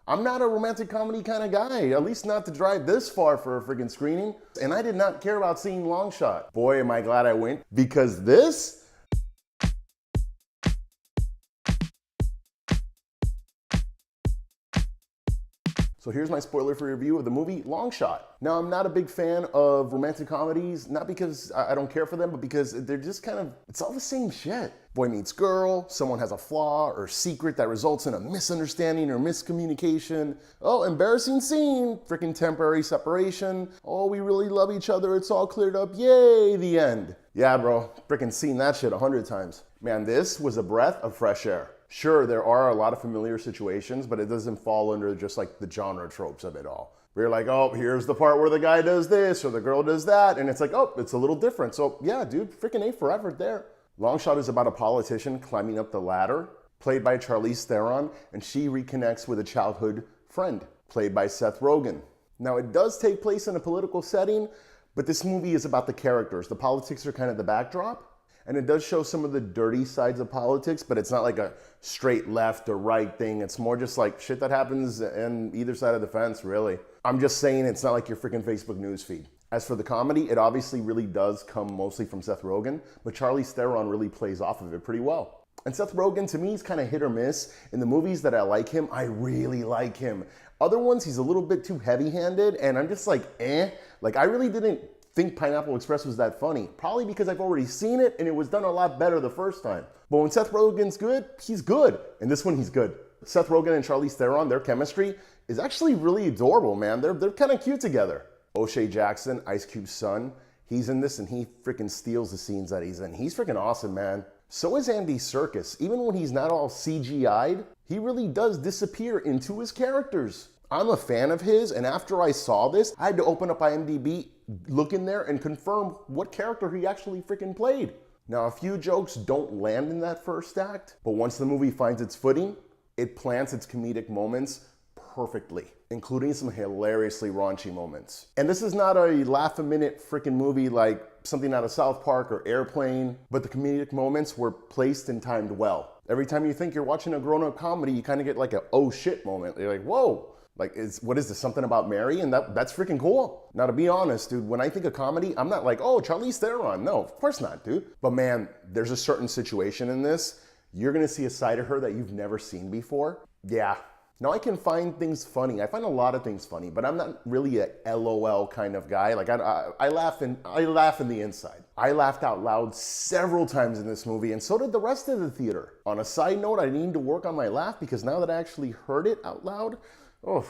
I'm not a romantic comedy kind of guy, at least not to drive this far for a friggin' screening. And I did not care about seeing Longshot. Boy, am I glad I went, because this. So here's my spoiler-free review of the movie Longshot. Now, I'm not a big fan of romantic comedies, not because I don't care for them, but because they're just kind of, it's all the same shit. Boy meets girl, someone has a flaw or secret that results in a misunderstanding or miscommunication. Oh, embarrassing scene, freaking temporary separation. Oh, we really love each other, it's all cleared up, yay, the end. Yeah, bro, freaking seen that shit 100 times. Man, this was a breath of fresh air. Sure, there are a lot of familiar situations, but it doesn't fall under just like the genre tropes of it all. We're like, oh, here's the part where the guy does this or the girl does that, and it's like, oh, it's a little different. So yeah, dude, freaking A for effort there. Longshot is about a politician climbing up the ladder, played by Charlize Theron, and she reconnects with a childhood friend, played by Seth Rogen. Now, it does take place in a political setting, but this movie is about the characters. The politics are kind of the backdrop. And it does show some of the dirty sides of politics, but it's not like a straight left or right thing. It's more just like shit that happens on either side of the fence, really. I'm just saying it's not like your freaking Facebook news feed. As for the comedy, it obviously really does come mostly from Seth Rogen, but Charlize Theron really plays off of it pretty well. And Seth Rogen, to me, is kind of hit or miss. In the movies that I like him, I really like him. Other ones, he's a little bit too heavy-handed, and I'm just like, eh. Like, I really didn't think Pineapple Express was that funny. Probably because I've already seen it and it was done a lot better the first time. But when Seth Rogen's good, he's good. And this one, he's good. Seth Rogen and Charlize Theron, their chemistry is actually really adorable, man. They're kind of cute together. O'Shea Jackson, Ice Cube's son, he's in this and he freaking steals the scenes that he's in. He's freaking awesome, man. So is Andy Serkis. Even when he's not all CGI'd, he really does disappear into his characters. I'm a fan of his, and after I saw this, I had to open up IMDb, look in there, and confirm what character he actually freaking played. Now, a few jokes don't land in that first act, but once the movie finds its footing, it plants its comedic moments perfectly, including some hilariously raunchy moments. And this is not a laugh-a-minute freaking movie like something out of South Park or Airplane, but the comedic moments were placed and timed well. Every time you think you're watching a grown-up comedy, you kind of get like a oh shit moment. You're like, whoa. Like, what is this, something about Mary? And that's freaking cool. Now, to be honest, dude, when I think of comedy, I'm not like, oh, Charlize Theron. No, of course not, dude. But man, there's a certain situation in this. You're gonna see a side of her that you've never seen before. Yeah. Now, I can find things funny. I find a lot of things funny, but I'm not really a LOL kind of guy. Like, I laugh in the inside. I laughed out loud several times in this movie, and so did the rest of the theater. On a side note, I need to work on my laugh because now that I actually heard it out loud, oh,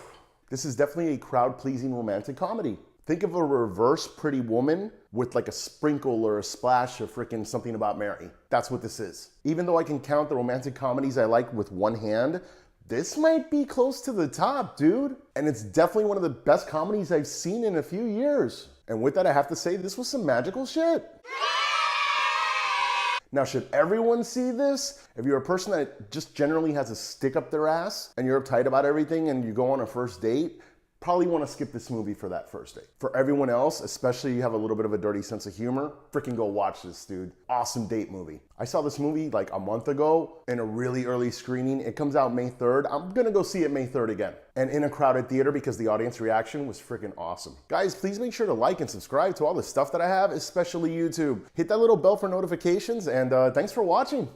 this is definitely a crowd-pleasing romantic comedy. Think of a reverse Pretty Woman with like a sprinkle or a splash of freaking Something About Mary. That's what this is. Even though I can count the romantic comedies I like with one hand, this might be close to the top, dude. And it's definitely one of the best comedies I've seen in a few years. And with that, I have to say, this was some magical shit. Now, should everyone see this? If you're a person that just generally has a stick up their ass and you're uptight about everything and you go on a first date, probably want to skip this movie for that first date. For everyone else, especially you have a little bit of a dirty sense of humor, freaking go watch this, dude. Awesome date movie. I saw this movie like a month ago in a really early screening. It comes out May 3rd. I'm gonna go see it May 3rd again. And in a crowded theater because the audience reaction was freaking awesome. Guys, please make sure to like and subscribe to all the stuff that I have, especially YouTube. Hit that little bell for notifications, and thanks for watching.